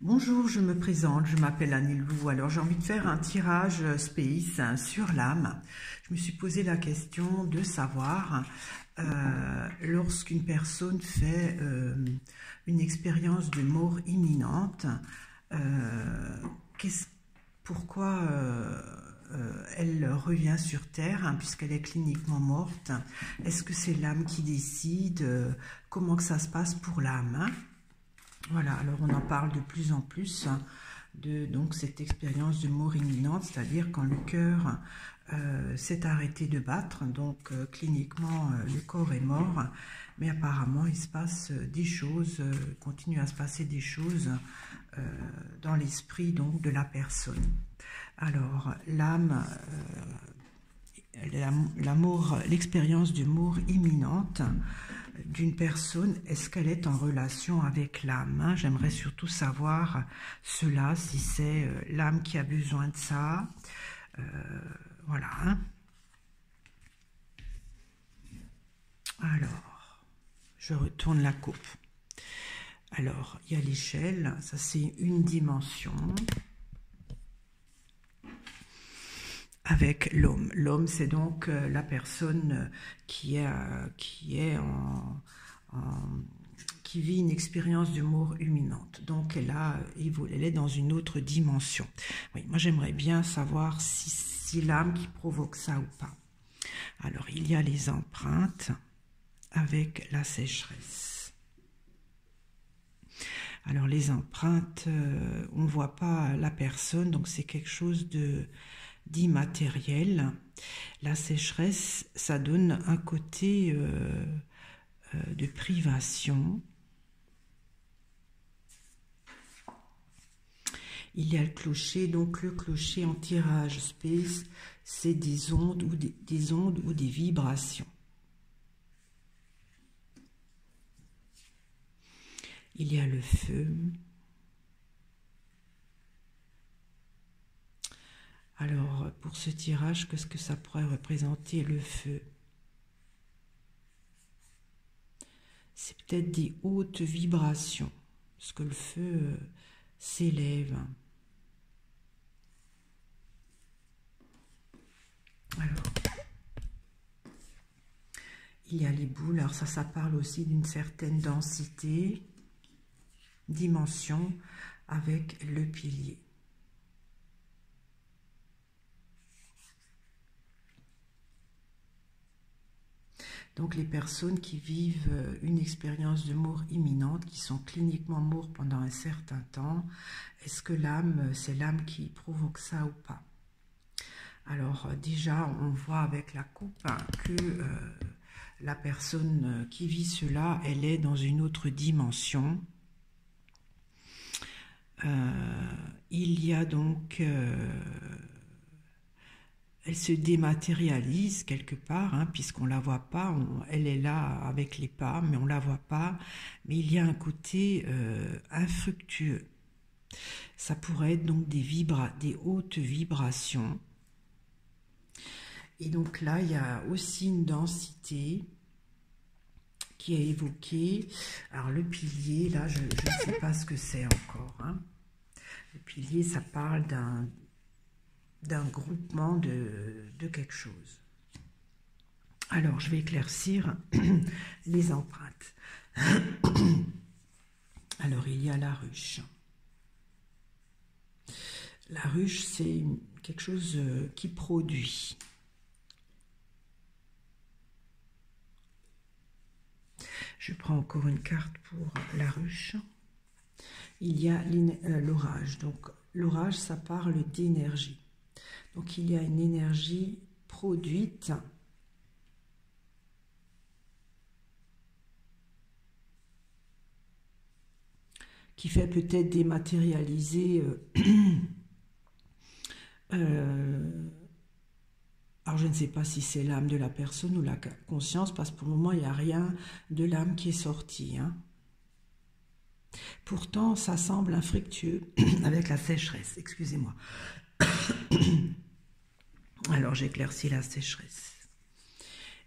Bonjour, je me présente, je m'appelle Annie Lou. Alors j'ai envie de faire un tirage space sur l'âme. Je me suis posé la question de savoir lorsqu'une personne fait une expérience de mort imminente, pourquoi elle revient sur Terre, hein, puisqu'elle est cliniquement morte. Est-ce que c'est l'âme qui décide? Comment que ça se passe pour l'âme, hein? Voilà, alors on en parle de plus en plus de donc, cette expérience de mort imminente, c'est-à-dire quand le cœur s'est arrêté de battre, donc cliniquement le corps est mort, mais apparemment il se passe des choses, continue à se passer des choses dans l'esprit donc de la personne. Alors l'âme, l'expérience de mort imminente d'une personne, est-ce qu'elle est en relation avec l'âme, hein? J'aimerais surtout savoir cela, si c'est l'âme qui a besoin de ça. Voilà. Hein? Alors, je retourne la coupe. Alors, il y a l'échelle, ça c'est une dimension. Avec l'homme. L'homme, c'est donc la personne qui vit une expérience de mort imminente. Donc, elle est dans une autre dimension. Oui, moi, j'aimerais bien savoir si l'âme qui provoque ça ou pas. Alors, il y a les empreintes avec la sécheresse. Alors, les empreintes, on ne voit pas la personne, donc c'est quelque chose d'immatériel. La sécheresse, ça donne un côté de privation. Il y a le clocher, donc le clocher en tirage space, c'est des ondes ou des vibrations. Il y a le feu. Alors, pour ce tirage, qu'est-ce que ça pourrait représenter, le feu? C'est peut-être des hautes vibrations, parce que le feu s'élève. Alors, il y a les boules, alors ça parle aussi d'une certaine densité, dimension, avec le pilier. Donc les personnes qui vivent une expérience de mort imminente, qui sont cliniquement morts pendant un certain temps, est-ce que l'âme, c'est l'âme qui provoque ça ou pas? Alors déjà, on voit avec la coupe hein, que la personne qui vit cela, elle est dans une autre dimension. Il y a donc... elle se dématérialise quelque part, hein, puisqu'on ne la voit pas, elle est là avec les pas, mais on ne la voit pas. Mais il y a un côté infructueux. Ça pourrait être donc des hautes vibrations. Et donc là, il y a aussi une densité qui est évoquée. Alors le pilier, là, je ne sais pas ce que c'est encore. Hein. Le pilier, ça parle d'un groupement de quelque chose. Alors, je vais éclaircir les empreintes. Alors, il y a la ruche. La ruche, c'est quelque chose qui produit. Je prends encore une carte pour la ruche. Il y a l'orage. Donc, l'orage, ça parle d'énergie. Donc, il y a une énergie produite qui fait peut-être dématérialiser. Alors, je ne sais pas si c'est l'âme de la personne ou la conscience, parce que pour le moment, il n'y a rien de l'âme qui est sorti. Hein. Pourtant, ça semble infructueux avec la sécheresse. Excusez-moi. Alors, j'éclaircis la sécheresse.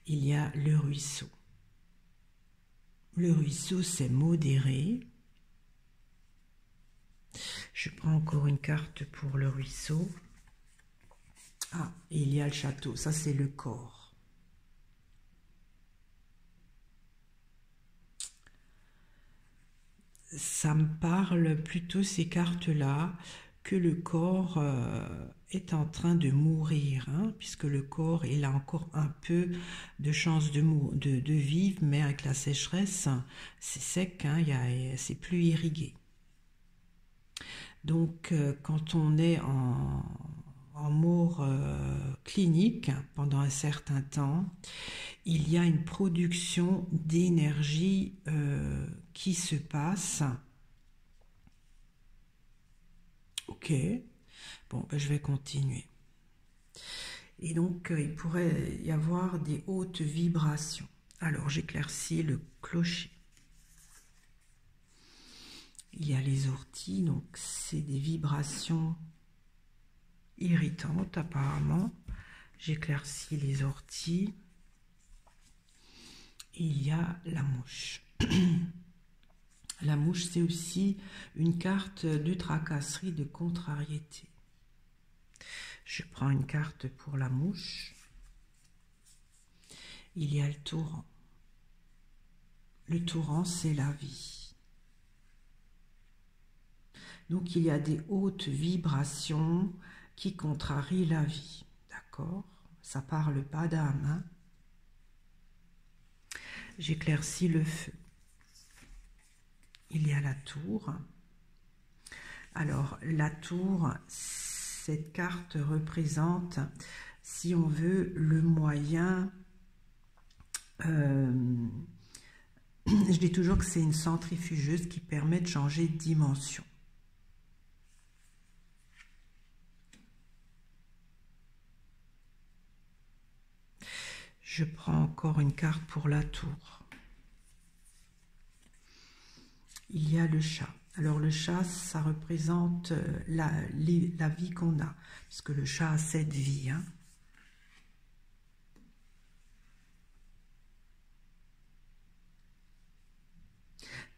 Il y a le ruisseau. Le ruisseau, c'est modéré. Je prends encore une carte pour le ruisseau. Ah, et il y a le château. Ça, c'est le corps. Ça me parle plutôt, ces cartes-là, que le corps est en train de mourir, hein, puisque le corps, il a encore un peu de chance de vivre, mais avec la sécheresse, c'est sec, hein, c'est plus irrigué. Donc, quand on est en mort clinique pendant un certain temps, il y a une production d'énergie qui se passe. Ok, bon, ben, je vais continuer. Et donc, il pourrait y avoir des hautes vibrations. Alors, j'éclaircis le clocher. Il y a les orties, donc c'est des vibrations irritantes apparemment. J'éclaircis les orties. Il y a la mouche. La mouche, c'est aussi une carte de tracasserie, de contrariété. Je prends une carte pour la mouche. Il y a le torrent. Le torrent, c'est la vie. Donc, il y a des hautes vibrations qui contrarient la vie. D'accord? Ça parle pas d'âme. Hein? J'éclaircis le feu. Il y a la tour. Alors, la tour, cette carte représente, si on veut, le moyen... je dis toujours que c'est une centrifugeuse qui permet de changer de dimension. Je prends encore une carte pour la tour. Il y a le chat. Alors le chat, ça représente la vie qu'on a, puisque le chat a cette vie. Hein.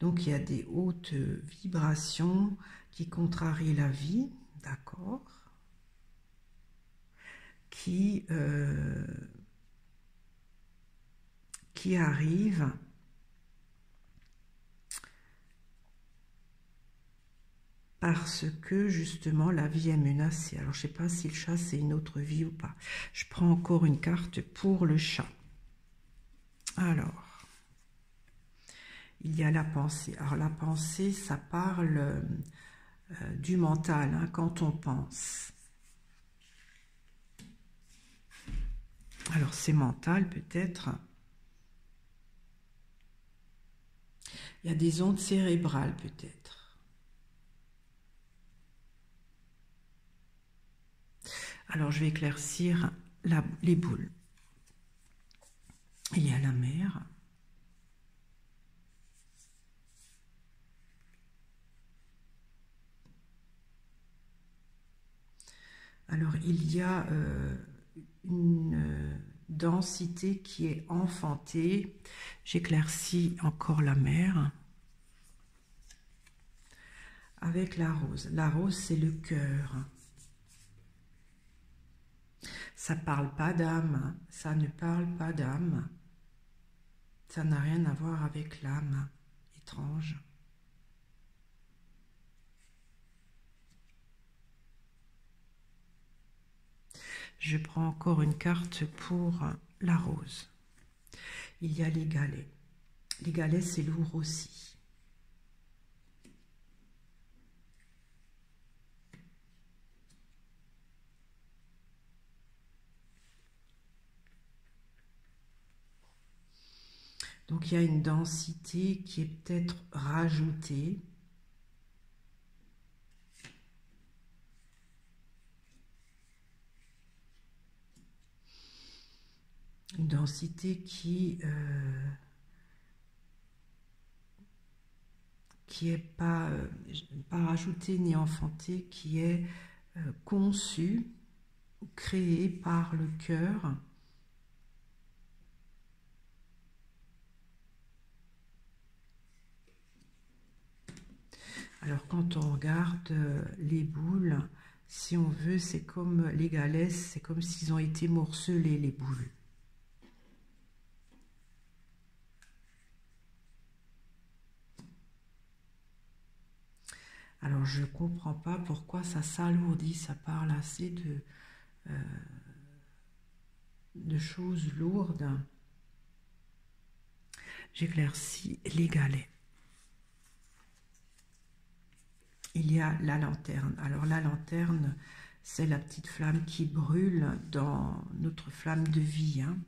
Donc il y a des hautes vibrations qui contrarient la vie, d'accord, qui arrivent parce que justement la vie est menacée. Alors je ne sais pas si le chat c'est une autre vie ou pas. Je prends encore une carte pour le chat. Alors, il y a la pensée. Alors la pensée, ça parle du mental, hein, quand on pense. Alors c'est mental peut-être. Il y a des ondes cérébrales peut-être. Alors je vais éclaircir les boules. Il y a la mer. Alors il y a une densité qui est enfantée. J'éclaircis encore la mer. Avec la rose. La rose, c'est le cœur. Ça ne parle pas d'âme. Ça ne parle pas d'âme. Ça n'a rien à voir avec l'âme. Étrange. Je prends encore une carte pour la rose. Il y a les galets. Les galets, c'est lourd aussi. Donc, il y a une densité qui est peut-être rajoutée. Une densité qui est pas rajoutée ni enfantée, qui est conçue, créée par le cœur. Alors quand on regarde les boules, si on veut, c'est comme les galesses, c'est comme s'ils ont été morcelés, les boules. Alors je ne comprends pas pourquoi ça s'alourdit, ça parle assez de choses lourdes. J'éclaircis les galets. Il y a la lanterne. Alors la lanterne, c'est la petite flamme qui brûle dans notre flamme de vie. Hein.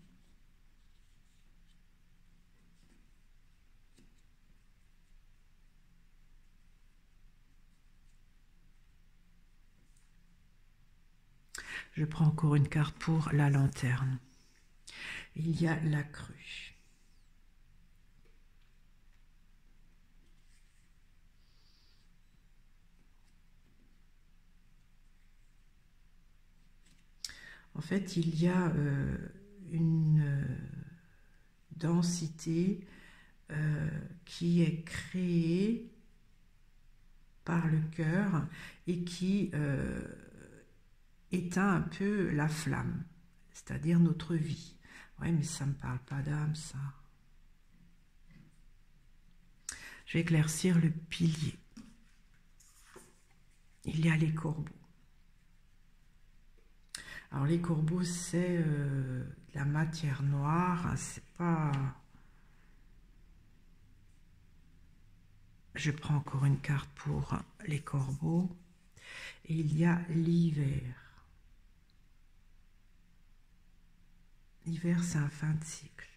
Je prends encore une carte pour la lanterne. Il y a la crue. En fait, il y a une densité qui est créée par le cœur et qui éteint un peu la flamme, c'est-à-dire notre vie. Ouais, mais ça ne me parle pas d'âme, ça. Je vais éclaircir le pilier. Il y a les corbeaux. Alors les corbeaux, c'est la matière noire, c'est pas... Je prends encore une carte pour les corbeaux. Et il y a l'hiver. L'hiver, c'est un fin de cycle.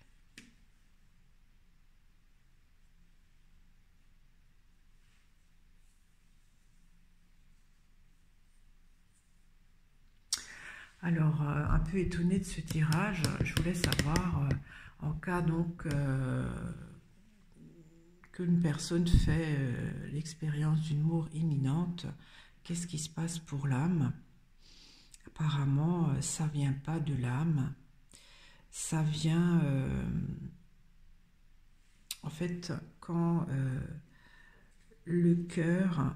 Alors, un peu étonnée de ce tirage, je voulais savoir, en cas donc qu'une personne fait l'expérience d'une mort imminente, qu'est-ce qui se passe pour l'âme? Apparemment, ça vient pas de l'âme, ça vient, en fait, quand le cœur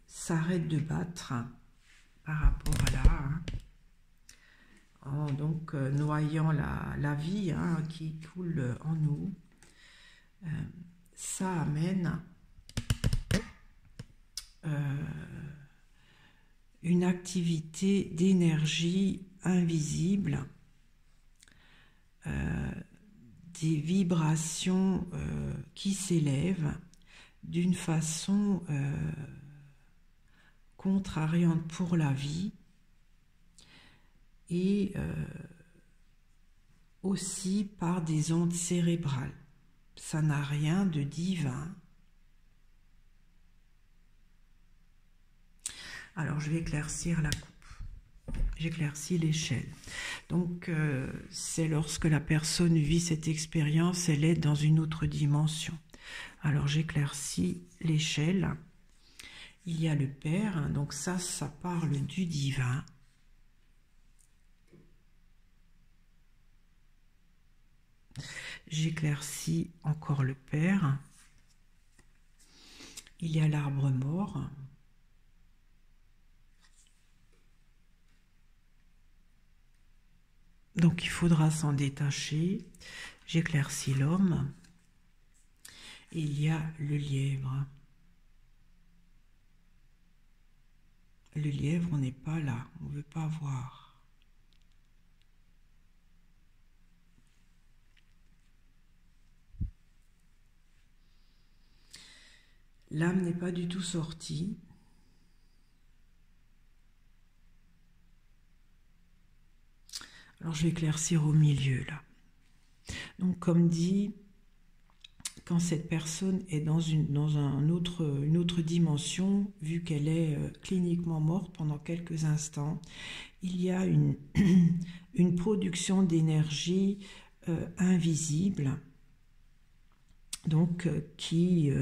s'arrête de battre par rapport à là, en donc noyant la vie qui coule en nous, ça amène une activité d'énergie invisible, des vibrations qui s'élèvent d'une façon contrariante pour la vie et aussi par des ondes cérébrales. Ça n'a rien de divin. Alors je vais éclaircir la coupe. J'éclaircis l'échelle. Donc c'est lorsque la personne vit cette expérience, elle est dans une autre dimension. Alors j'éclaircis l'échelle. Il y a le Père, donc ça parle du divin. J'éclaircis encore le Père. Il y a l'arbre mort. Donc il faudra s'en détacher. J'éclaircis l'homme. Il y a le lièvre. Le lièvre, on n'est pas là, on ne veut pas voir. L'âme n'est pas du tout sortie. Alors je vais éclaircir au milieu là. Donc comme dit, quand cette personne est dans une autre dimension, vu qu'elle est cliniquement morte pendant quelques instants, il y a une production d'énergie invisible, donc qui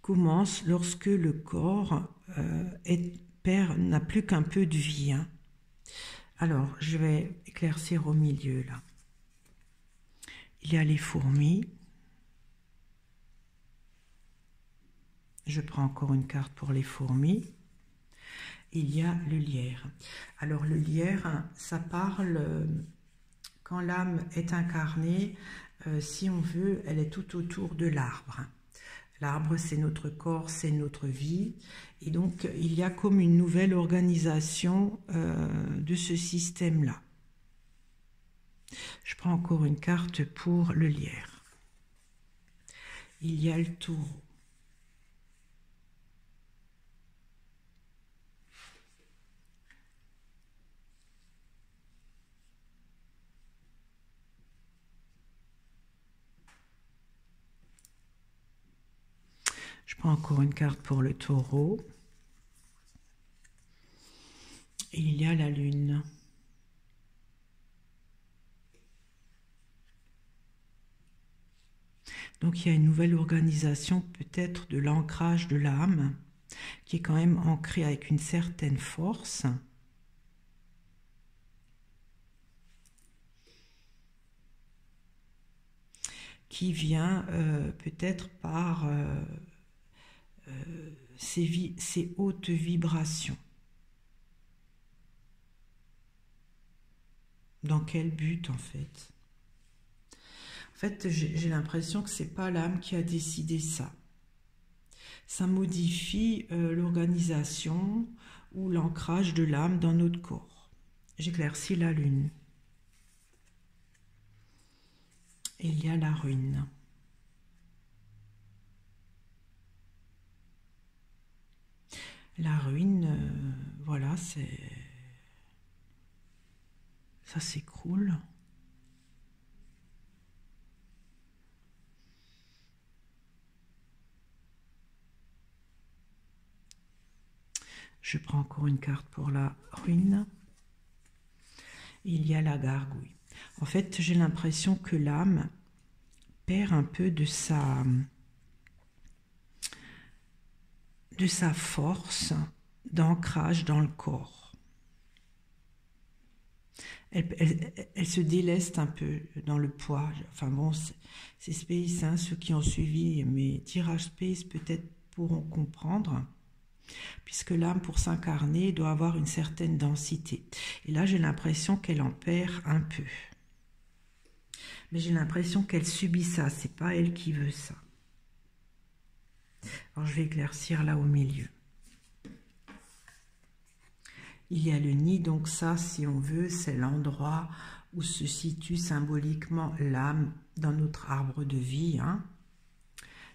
commence lorsque le corps n'a plus qu'un peu de vie. Hein. Alors, je vais éclaircir au milieu là. Il y a les fourmis. Je prends encore une carte pour les fourmis. Il y a le lierre. Alors le lierre, ça parle, quand l'âme est incarnée, si on veut, elle est tout autour de l'arbre. L'arbre, c'est notre corps, c'est notre vie. Et donc, il y a comme une nouvelle organisation de ce système-là. Je prends encore une carte pour le lierre. Il y a le taureau. Je prends encore une carte pour le taureau. Et il y a la lune. Donc il y a une nouvelle organisation peut-être de l'ancrage de l'âme qui est quand même ancrée avec une certaine force. Qui vient peut-être par ces hautes vibrations. Dans quel but en fait? En fait, j'ai l'impression que c'est pas l'âme qui a décidé ça. Ça modifie l'organisation ou l'ancrage de l'âme dans notre corps. J'éclaircis la lune. Et il y a la ruine. La ruine, voilà, ça s'écroule. Je prends encore une carte pour la ruine. Il y a la gargouille. En fait, j'ai l'impression que l'âme perd un peu de sa force d'ancrage dans le corps. Elle se déleste un peu dans le poids. Enfin bon, c'est Space, hein, ceux qui ont suivi mes tirages Space peut-être pourront comprendre, puisque l'âme, pour s'incarner, doit avoir une certaine densité. Et là, j'ai l'impression qu'elle en perd un peu. Mais j'ai l'impression qu'elle subit ça, c'est pas elle qui veut ça. Alors je vais éclaircir là au milieu. Il y a le nid, donc ça, si on veut, c'est l'endroit où se situe symboliquement l'âme dans notre arbre de vie. Hein.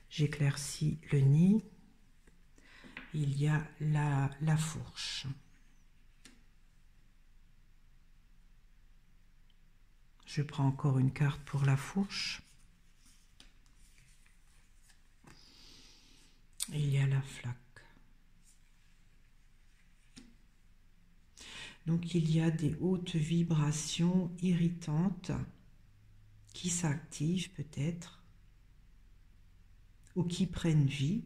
J'éclaircis le nid. Il y a la fourche. Je prends encore une carte pour la fourche. Et il y a la flaque. Donc il y a des hautes vibrations irritantes qui s'activent peut-être ou qui prennent vie.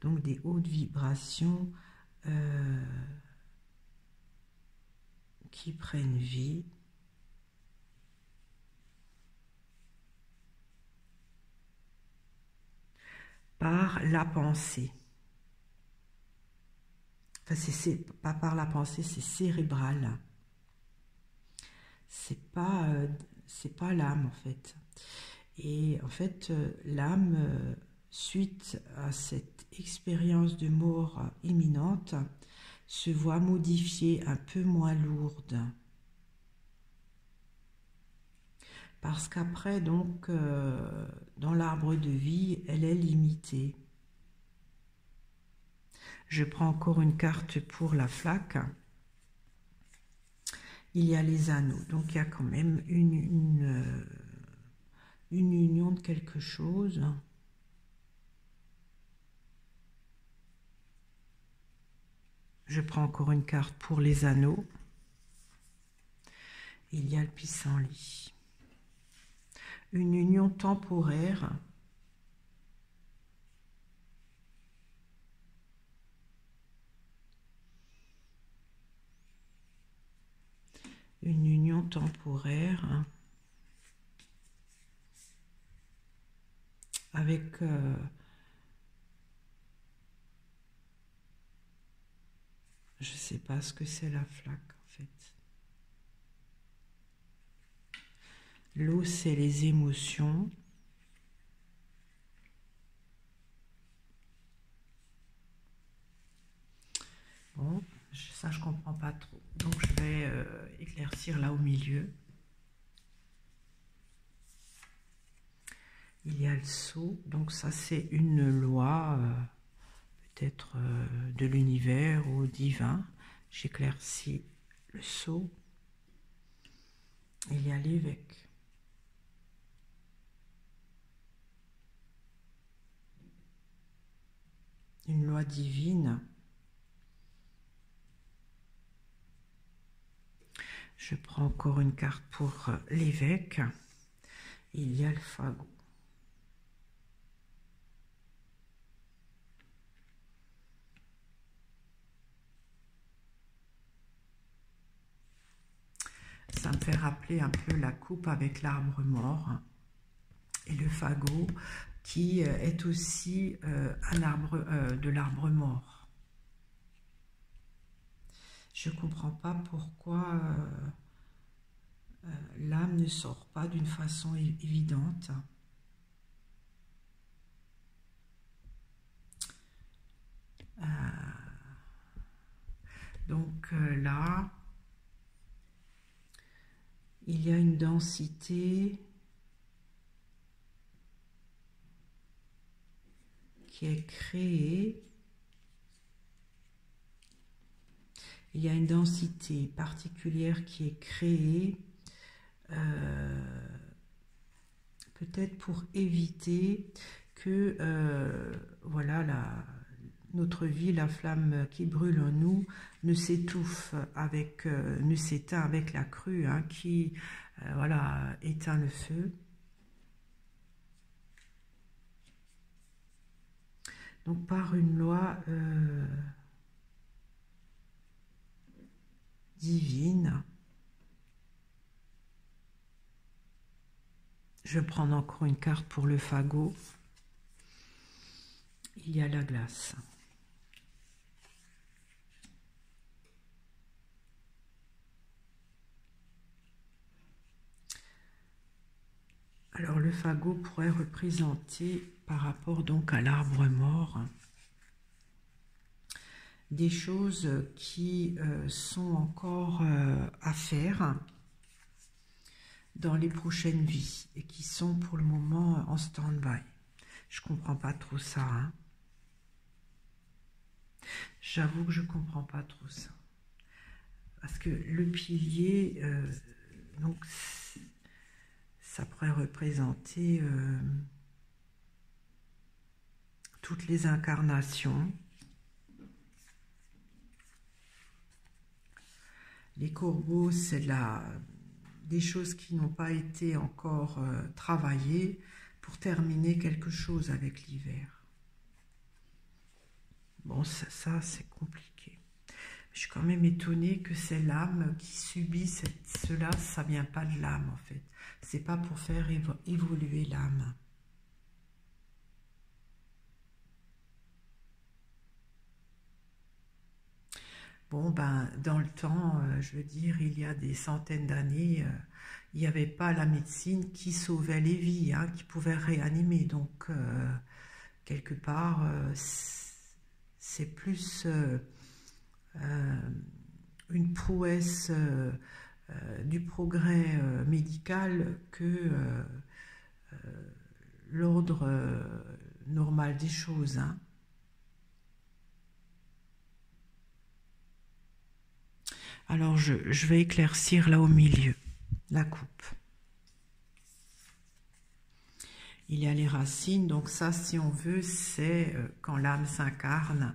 Donc des hautes vibrations qui prennent vie. Par la pensée. Enfin, c'est pas par la pensée, c'est cérébral. C'est pas l'âme en fait. Et en fait, l'âme, suite à cette expérience de mort imminente, se voit modifiée, un peu moins lourde. Parce qu'après, donc, dans l'arbre de vie, elle est limitée. Je prends encore une carte pour la flaque. Il y a les anneaux. Donc, il y a quand même une union de quelque chose. Je prends encore une carte pour les anneaux. Il y a le pissenlit. Une union temporaire. Une union temporaire. avec je sais pas ce que c'est la flaque en fait. L'eau, c'est les émotions. Bon, ça je comprends pas trop. Donc je vais éclaircir là au milieu. Il y a le sceau, donc ça c'est une loi, peut-être de l'univers ou divin. J'éclaircis le sceau. Il y a l'évêque. Une loi divine. Je prends encore une carte pour l'évêque. Il y a le fagot. Ça me fait rappeler un peu la coupe avec l'arbre mort et le fagot qui est aussi un arbre de l'arbre mort. Je ne comprends pas pourquoi l'âme ne sort pas d'une façon évidente. Donc là, il y a une densité qui est créée. Il y a une densité particulière qui est créée, peut-être pour éviter que, voilà, notre vie, la flamme qui brûle en nous, ne s'étouffe avec, ne s'éteint avec la crue hein, qui, voilà, éteint le feu. Donc par une loi divine, je vais prendre encore une carte pour le fagot. Il y a la glace. Alors le fagot pourrait représenter par rapport donc à l'arbre mort des choses qui sont encore à faire dans les prochaines vies et qui sont pour le moment en stand-by. Je comprends pas trop ça. Hein. J'avoue que je comprends pas trop ça. Parce que le pilier, donc ça pourrait représenter toutes les incarnations. Les corbeaux, c'est des choses qui n'ont pas été encore travaillées pour terminer quelque chose avec l'hiver. Bon, ça c'est compliqué. Je suis quand même étonnée que c'est l'âme qui subit cela, ça vient pas de l'âme en fait. C'est pas pour faire évoluer l'âme. Bon, ben, dans le temps, je veux dire, il y a des centaines d'années, il n'y avait pas la médecine qui sauvait les vies, hein, qui pouvait réanimer. Donc, quelque part, c'est plus une prouesse du progrès médical que l'ordre normal des choses, hein. Alors, je vais éclaircir là au milieu, la coupe. Il y a les racines, donc ça, si on veut, c'est quand l'âme s'incarne,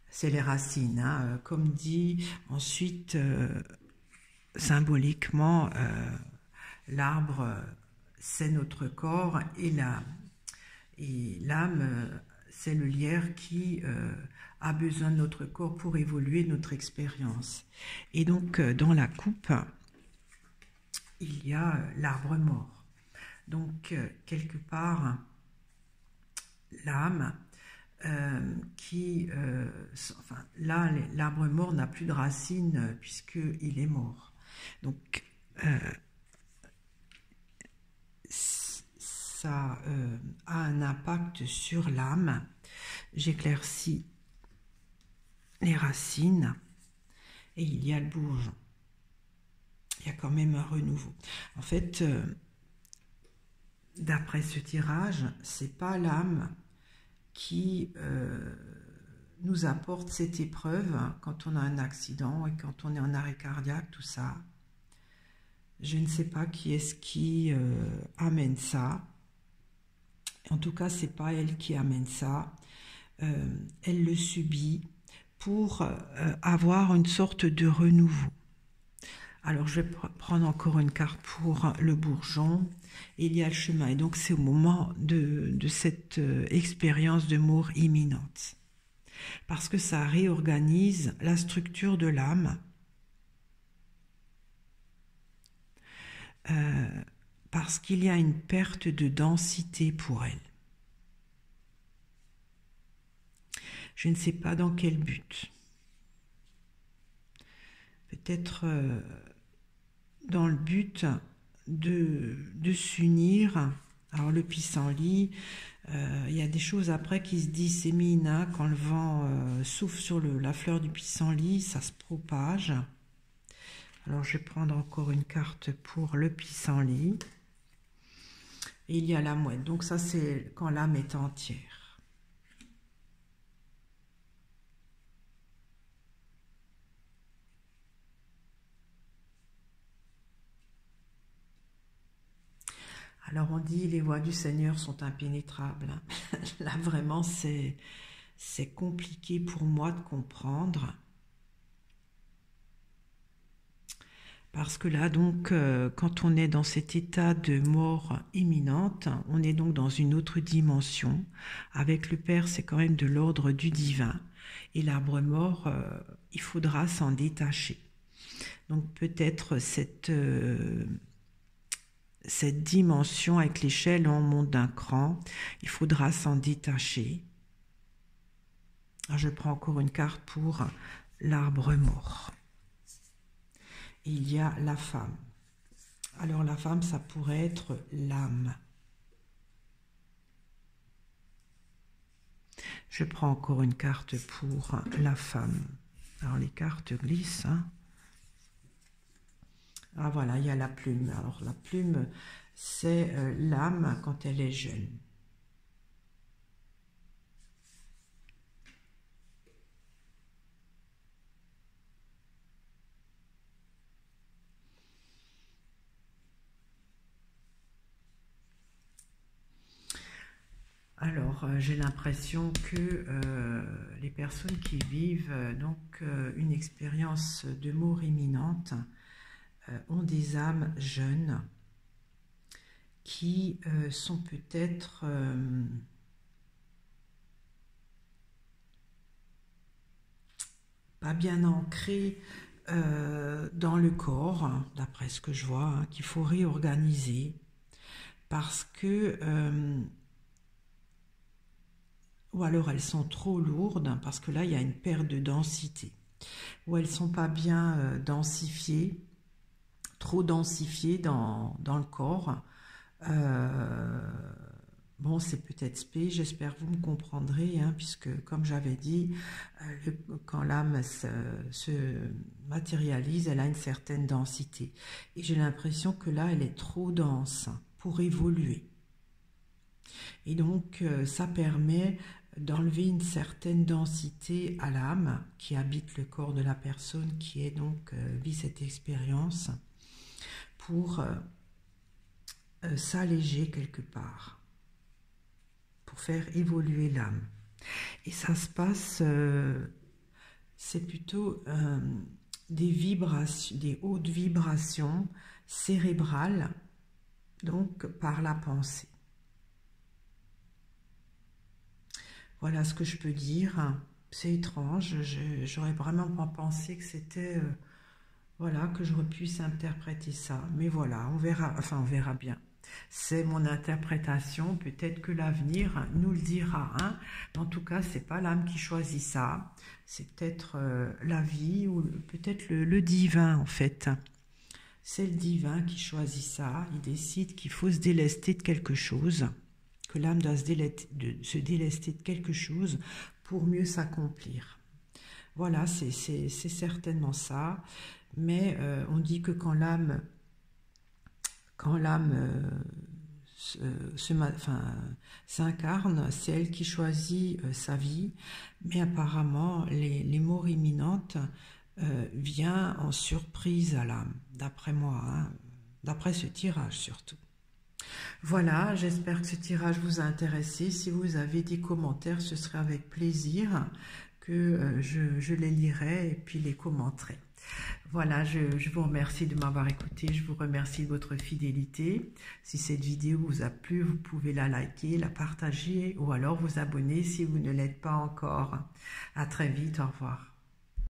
c'est les racines. Hein. Comme dit ensuite, symboliquement, l'arbre, c'est notre corps et l'âme. Et l'âme, c'est le lierre qui a besoin de notre corps pour évoluer notre expérience. Et donc, dans la coupe, il y a l'arbre mort. Donc, quelque part, l'âme enfin, là, l'arbre mort n'a plus de racines puisqu'il est mort. Donc, ça a un impact sur l'âme. J'éclaircis les racines et il y a le bourgeon. Il y a quand même un renouveau. En fait, d'après ce tirage, c'est pas l'âme qui nous apporte cette épreuve quand on a un accident et quand on est en arrêt cardiaque, tout ça. Je ne sais pas qui est-ce qui amène ça. En tout cas, c'est pas elle qui amène ça. Elle le subit pour avoir une sorte de renouveau. Alors, je vais prendre encore une carte pour le bourgeon. Il y a le chemin. Et donc, c'est au moment de cette expérience de mort imminente. Parce que ça réorganise la structure de l'âme. Parce qu'il y a une perte de densité pour elle. Je ne sais pas dans quel but. Peut-être dans le but de s'unir. Alors le pissenlit, il y a des choses après qui se disséminent, hein, quand le vent souffle sur la fleur du pissenlit, ça se propage. Alors je vais prendre encore une carte pour le pissenlit. Et il y a la mouette, donc ça c'est quand l'âme est entière. Alors on dit les voies du Seigneur sont impénétrables. Là vraiment c'est compliqué pour moi de comprendre. Parce que là donc quand on est dans cet état de mort imminente, on est donc dans une autre dimension. Avec le Père, c'est quand même de l'ordre du divin. Et l'arbre mort, il faudra s'en détacher. Donc peut-être cette dimension avec l'échelle, on monte d'un cran, il faudra s'en détacher. Alors je prends encore une carte pour l'arbre mort. Et il y a la femme. Alors la femme, ça pourrait être l'âme. Je prends encore une carte pour la femme. Alors les cartes glissent, hein. Ah voilà, il y a la plume. Alors la plume, c'est l'âme quand elle est jeune. Alors, j'ai l'impression que les personnes qui vivent donc une expérience de mort imminente ont des âmes jeunes qui sont peut-être pas bien ancrées dans le corps, d'après ce que je vois, hein, qu'il faut réorganiser parce que ou alors elles sont trop lourdes, parce que là il y a une perte de densité, ou elles ne sont pas bien densifiées, trop densifiées dans le corps. Bon, c'est peut-être spé, j'espère que vous me comprendrez, hein, puisque comme j'avais dit, quand l'âme se matérialise, elle a une certaine densité. Et j'ai l'impression que là, elle est trop dense pour évoluer. Et donc, ça permet d'enlever une certaine densité à l'âme qui habite le corps de la personne qui est donc vit cette expérience pour s'alléger quelque part, pour faire évoluer l'âme. Et ça se passe, c'est plutôt des vibrations, des hautes vibrations cérébrales, donc par la pensée. Voilà ce que je peux dire. C'est étrange, j'aurais vraiment pas pensé que c'était, voilà, que je puisse interpréter ça. Mais voilà, on verra, enfin on verra bien. C'est mon interprétation, peut-être que l'avenir nous le dira. Hein. En tout cas, c'est pas l'âme qui choisit ça, c'est peut-être la vie ou peut-être le divin en fait. C'est le divin qui choisit ça, il décide qu'il faut se délester de quelque chose, que l'âme doit se délester de quelque chose pour mieux s'accomplir. Voilà, c'est certainement ça, mais on dit que quand l'âme s'incarne, c'est elle qui choisit sa vie, mais apparemment les morts imminentes viennent en surprise à l'âme, d'après moi, hein, d'après ce tirage surtout. Voilà, j'espère que ce tirage vous a intéressé. Si vous avez des commentaires, ce serait avec plaisir que je les lirai et puis les commenterai. Voilà, je vous remercie de m'avoir écouté, je vous remercie de votre fidélité. Si cette vidéo vous a plu, vous pouvez la liker, la partager ou alors vous abonner si vous ne l'êtes pas encore. À très vite, au revoir.